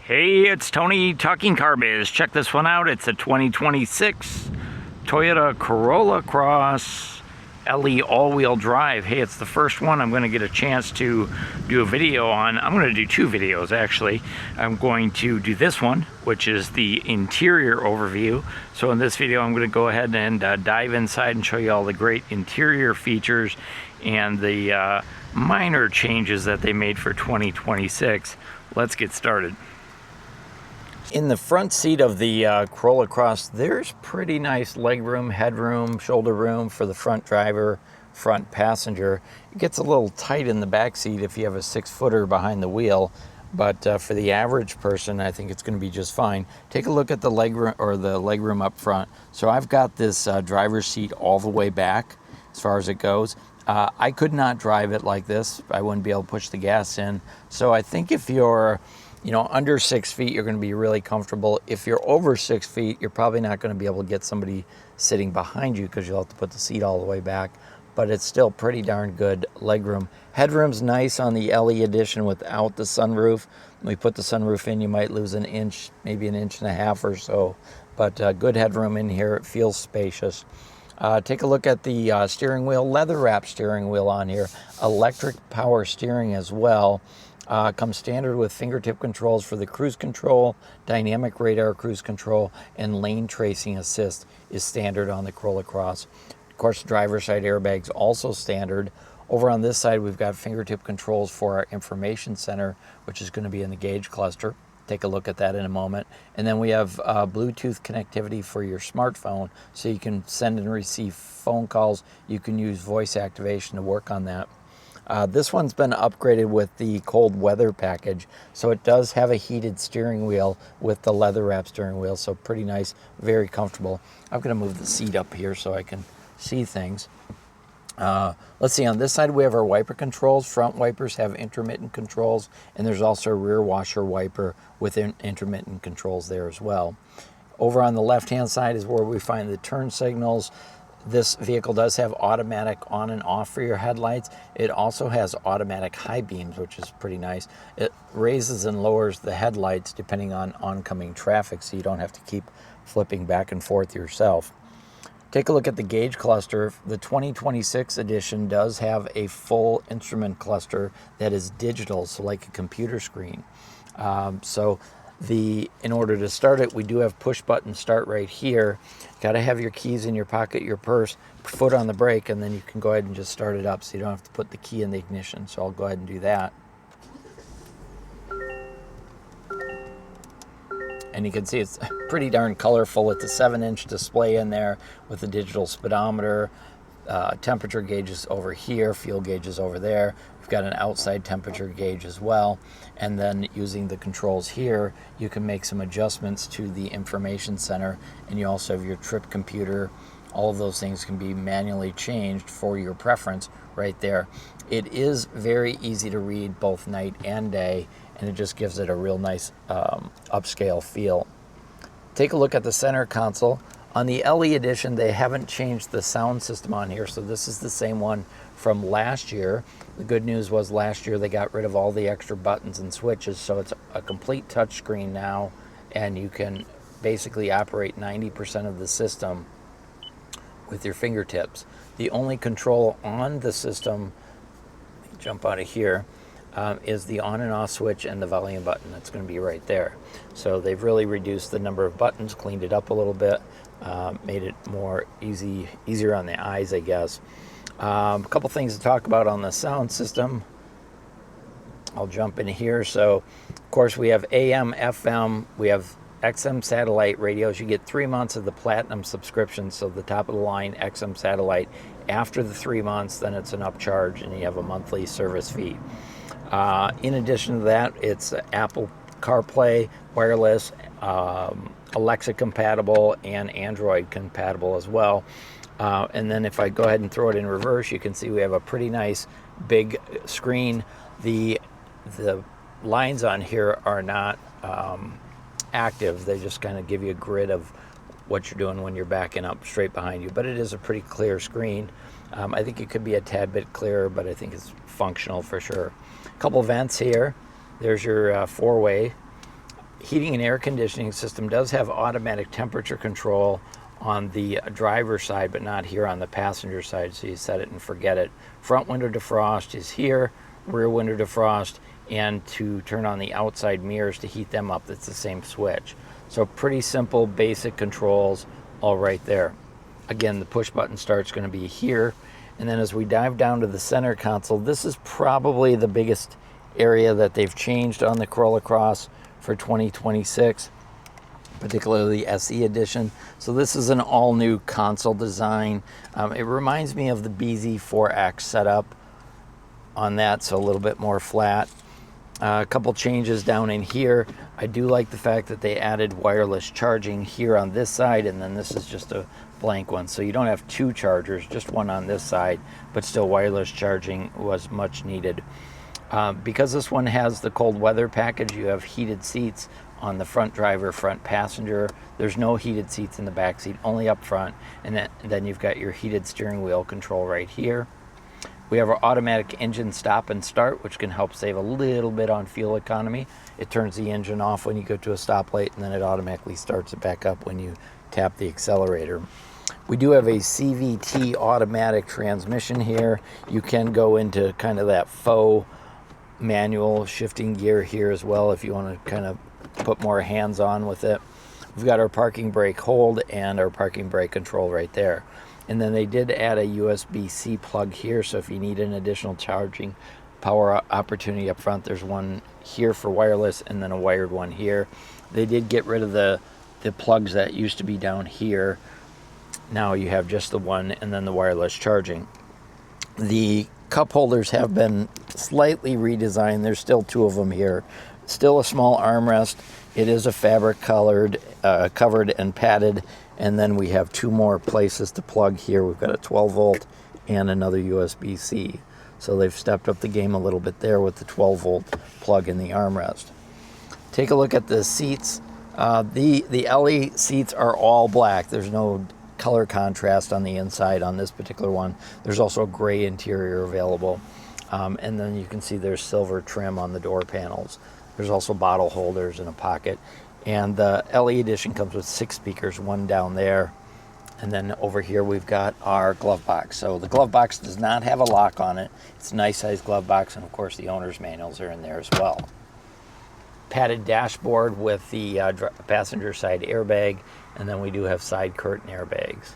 Hey, it's Tony talking car biz. Check this one out. It's a 2026 Toyota Corolla Cross LE all-wheel drive. Hey, it's the first one I'm going to get a chance to do a video on. I'm going to do two videos actually. I'm going to do this one, which is the interior overview. So in this video I'm going to go ahead and dive inside and show you all the great interior features and the minor changes that they made for 2026. Let's get started. In the front seat of the Corolla Cross, there's pretty nice legroom, headroom, shoulder room for the front driver, front passenger. It gets a little tight in the back seat if you have a 6-footer behind the wheel, but for the average person, I think it's going to be just fine. Take a look at the legroom or the legroom up front. So I've got this driver's seat all the way back as far as it goes. I could not drive it like this. I wouldn't be able to push the gas in. So I think if you're under 6 feet, you're going to be really comfortable. If you're over 6 feet, you're probably not going to be able to get somebody sitting behind you because you'll have to put the seat all the way back. But it's still pretty darn good legroom. Headroom's nice on the LE edition without the sunroof. When we put the sunroof in, you might lose an inch, maybe an inch and a half or so. But good headroom in here. It feels spacious. Take a look at the steering wheel, leather-wrapped steering wheel on here. Electric power steering as well. Comes standard with fingertip controls for the cruise control, dynamic radar cruise control, and lane tracing assist is standard on the Corolla Cross. Of course, driver's side airbags also standard. Over on this side, we've got fingertip controls for our information center, which is going to be in the gauge cluster. Take a look at that in a moment. And then we have Bluetooth connectivity for your smartphone, so you can send and receive phone calls. You can use voice activation to work on that. This one's been upgraded with the cold weather package, so it does have a heated steering wheel with the leather wrap steering wheel, so pretty nice, very comfortable. I'm going to move the seat up here so I can see things. Let's see, on this side we have our wiper controls. Front wipers have intermittent controls, and there's also a rear washer wiper with intermittent controls there as well. Over on the left-hand side is where we find the turn signals. This vehicle does have automatic on and off for your headlights. It also has automatic high beams, which is pretty nice. It raises and lowers the headlights depending on oncoming traffic, so you don't have to keep flipping back and forth yourself. Take a look at the gauge cluster. The 2026 edition does have a full instrument cluster that is digital, so like a computer screen. In order to start it, we do have push button start right here. Got to have your keys in your pocket, your purse, foot on the brake, and then you can go ahead and just start it up so you don't have to put the key in the ignition. So I'll go ahead and do that. And you can see it's pretty darn colorful. It's a 7-inch display in there with a digital speedometer, temperature gauges over here, fuel gauges over there. We've got an outside temperature gauge as well. And then using the controls here, you can make some adjustments to the information center. And you also have your trip computer. All of those things can be manually changed for your preference right there. It is very easy to read both night and day, and it just gives it a real nice upscale feel. Take a look at the center console. On the LE edition, they haven't changed the sound system on here, so this is the same one from last year. The good news was last year they got rid of all the extra buttons and switches, so it's a complete touchscreen now, and you can basically operate 90% of the system with your fingertips. The only control on the system, let me jump out of here, is the on and off switch and the volume button. That's going to be right there. So they've really reduced the number of buttons, cleaned it up a little bit, made it more easier on the eyes, I guess. A couple things to talk about on the sound system. I'll jump in here. So, of course, we have AM, FM, we have XM satellite radios. You get 3 months of the Platinum subscription, so the top of the line XM satellite. After the 3 months, then it's an upcharge, and you have a monthly service fee. In addition to that, it's Apple CarPlay wireless, Alexa compatible, and Android compatible as well. And then if I go ahead and throw it in reverse, you can see we have a pretty nice big screen. The lines on here are not active. They just kind of give you a grid of what you're doing when you're backing up straight behind you. But it is a pretty clear screen. I think it could be a tad bit clearer, but I think it's functional for sure. A couple vents here. There's your 4-way. heating and air conditioning system does have automatic temperature control on the driver's side, but not here on the passenger side, so you set it and forget it. Front window defrost is here, rear window defrost, and to turn on the outside mirrors to heat them up, that's the same switch. So pretty simple, basic controls all right there. Again, the push button start's going to be here. And then as we dive down to the center console, this is probably the biggest area that they've changed on the Corolla Cross for 2026, particularly the SE edition. So this is an all-new console design. It reminds me of the BZ4X setup on that, so a little bit more flat. A couple changes down in here. I do like the fact that they added wireless charging here on this side, and then this is just a blank one. So you don't have two chargers, just one on this side, but still wireless charging was much needed. Because this one has the cold weather package, you have heated seats on the front driver, front passenger. There's no heated seats in the back seat, only up front. And then you've got your heated steering wheel control right here. We have our automatic engine stop and start, which can help save a little bit on fuel economy. It turns the engine off when you go to a stoplight, and then it automatically starts it back up when you tap the accelerator. We do have a CVT automatic transmission here. You can go into kind of that faux manual shifting gear here as well if you want to kind of put more hands on with it. We've got our parking brake hold and our parking brake control right there. And then they did add a USB-C plug here, so if you need an additional charging power opportunity up front, there's one here for wireless and then a wired one here. They did get rid of the plugs that used to be down here. Now you have just the one and then the wireless charging. The cup holders have been slightly redesigned. There's still two of them here. Still a small armrest. It is a fabric covered and padded. And then we have two more places to plug here. We've got a 12 volt and another USB-C. So they've stepped up the game a little bit there with the 12 volt plug in the armrest. Take a look at the seats. The LE seats are all black. There's no color contrast on the inside on this particular one. There's also a gray interior available. And then you can see there's silver trim on the door panels. There's also bottle holders and a pocket. And the LE edition comes with 6 speakers, one down there. And then over here we've got our glove box. So the glove box does not have a lock on it. It's a nice sized glove box, and of course the owner's manuals are in there as well. Padded dashboard with the passenger side airbag, and then we do have side curtain airbags.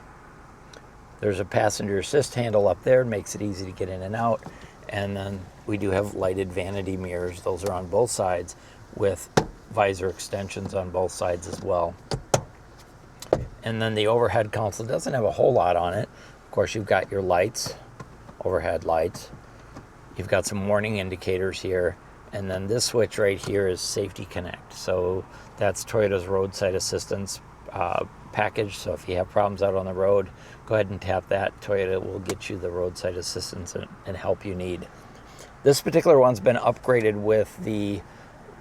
There's a passenger assist handle up there, makes it easy to get in and out. And then we do have lighted vanity mirrors. Those are on both sides with visor extensions on both sides as well. And then the overhead console doesn't have a whole lot on it. Of course, you've got your lights, overhead lights. You've got some warning indicators here. And then this switch right here is Safety Connect. So that's Toyota's roadside assistance package. So if you have problems out on the road, go ahead and tap that. Toyota will get you the roadside assistance and help you need. This particular one's been upgraded with the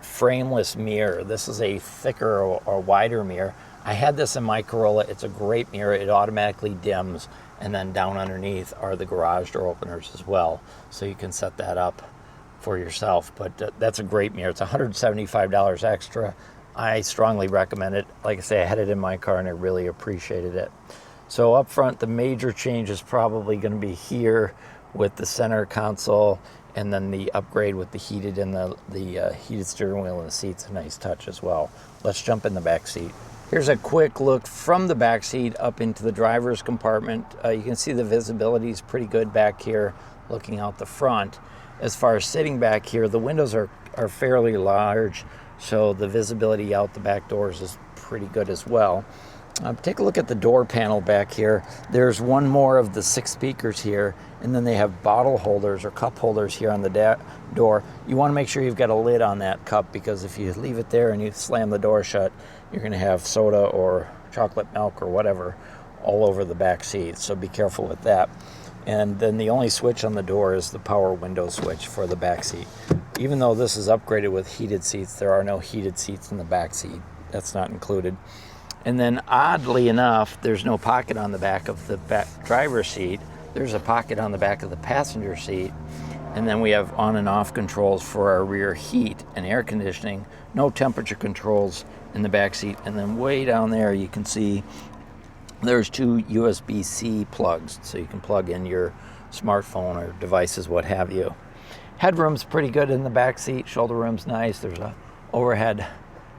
frameless mirror. This is a thicker or wider mirror. I had this in my Corolla. It's a great mirror. It automatically dims, and then down underneath are the garage door openers as well. So you can set that up for yourself, but that's a great mirror. It's $175 extra. I strongly recommend it. Like I say, I had it in my car and I really appreciated it. So up front, the major change is probably going to be here with the center console, and then the upgrade with the heated and the heated steering wheel and the seats. A nice touch as well. Let's jump in the back seat. Here's a quick look from the back seat up into the driver's compartment. You can see the visibility is pretty good back here looking out the front. As far as sitting back here, the windows are fairly large, so the visibility out the back doors is pretty good as well. Take a look at the door panel back here. There's one more of the 6 speakers here, and then they have bottle holders or cup holders here on the door. You want to make sure you've got a lid on that cup, because if you leave it there and you slam the door shut, you're going to have soda or chocolate milk or whatever all over the back seat, so be careful with that. And then the only switch on the door is the power window switch for the back seat. Even though this is upgraded with heated seats, there are no heated seats in the back seat. That's not included. And then oddly enough, there's no pocket on the back of the back driver's seat. There's a pocket on the back of the passenger seat. And then we have on and off controls for our rear heat and air conditioning. No temperature controls in the back seat. And then way down there you can see there's 2 USB-C plugs, so you can plug in your smartphone or devices, what have you. Headroom's pretty good in the back seat. Shoulder room's nice. There's a overhead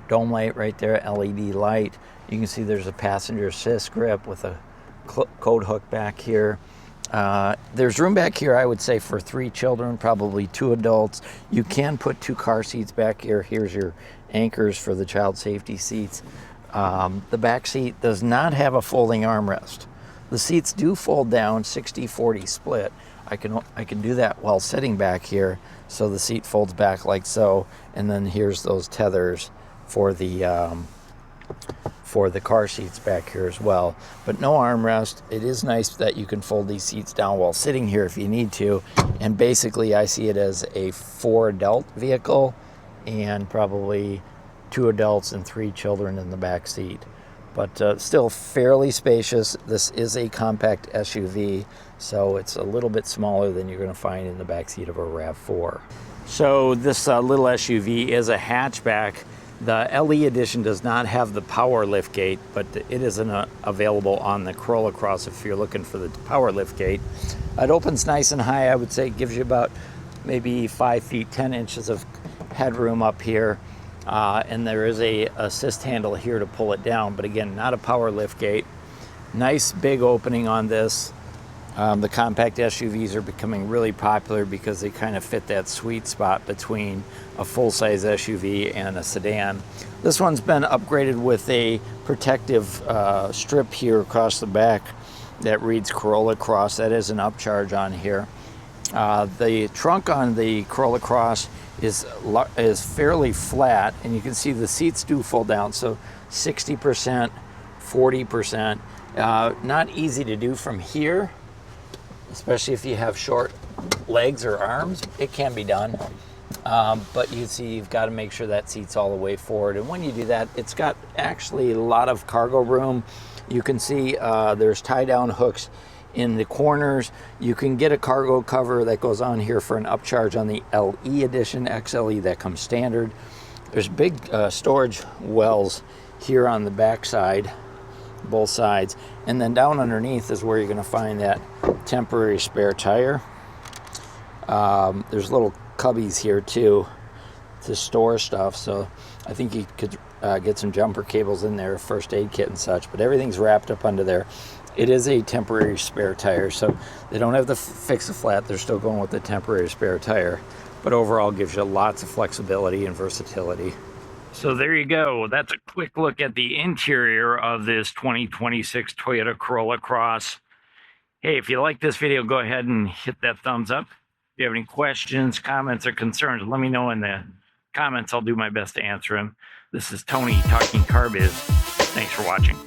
dome light right there, LED light. You can see there's a passenger assist grip with a coat hook back here. There's room back here, I would say, for 3 children, probably 2 adults. You can put 2 car seats back here. Here's your anchors for the child safety seats. The back seat does not have a folding armrest. The seats do fold down 60-40 split. I can do that while sitting back here, so the seat folds back like so, and then here's those tethers for the car seats back here as well. But no armrest. It is nice that you can fold these seats down while sitting here if you need to, and basically I see it as a 4 adult vehicle and probably 2 adults and 3 children in the back seat. But still fairly spacious. This is a compact SUV, so it's a little bit smaller than you're going to find in the back seat of a RAV4. So this little SUV is a hatchback. The LE edition does not have the power liftgate, but it isn't available on the Corolla Cross if you're looking for the power liftgate. It opens nice and high. I would say it gives you about maybe 5 feet 10 inches of headroom up here. And there is a assist handle here to pull it down, but again, not a power lift gate. Nice big opening on this. The compact SUVs are becoming really popular because they kind of fit that sweet spot between a full-size SUV and a sedan. This one's been upgraded with a protective strip here across the back that reads Corolla Cross. That is an upcharge on here. The trunk on the Corolla Cross is fairly flat, and you can see the seats do fold down, so 60%, 40%. Not easy to do from here, especially if you have short legs or arms. It can be done, but you see you've got to make sure that seat's all the way forward, and when you do that, it's got actually a lot of cargo room. You can see there's tie-down hooks in the corners. You can get a cargo cover that goes on here for an upcharge on the LE edition. XLE, that comes standard. There's big storage wells here on the back side, both sides, and then down underneath is where you're going to find that temporary spare tire. There's little cubbies here too to store stuff, so I think you could get some jumper cables in there, first aid kit and such, but everything's wrapped up under there. It is a temporary spare tire, so they don't have to fix a flat. They're still going with the temporary spare tire, but overall gives you lots of flexibility and versatility. So there you go. That's a quick look at the interior of this 2026 Toyota Corolla Cross. Hey, if you like this video, go ahead and hit that thumbs up. If you have any questions, comments, or concerns, let me know in the comments. I'll do my best to answer them. This is Tony talking car biz. Thanks for watching.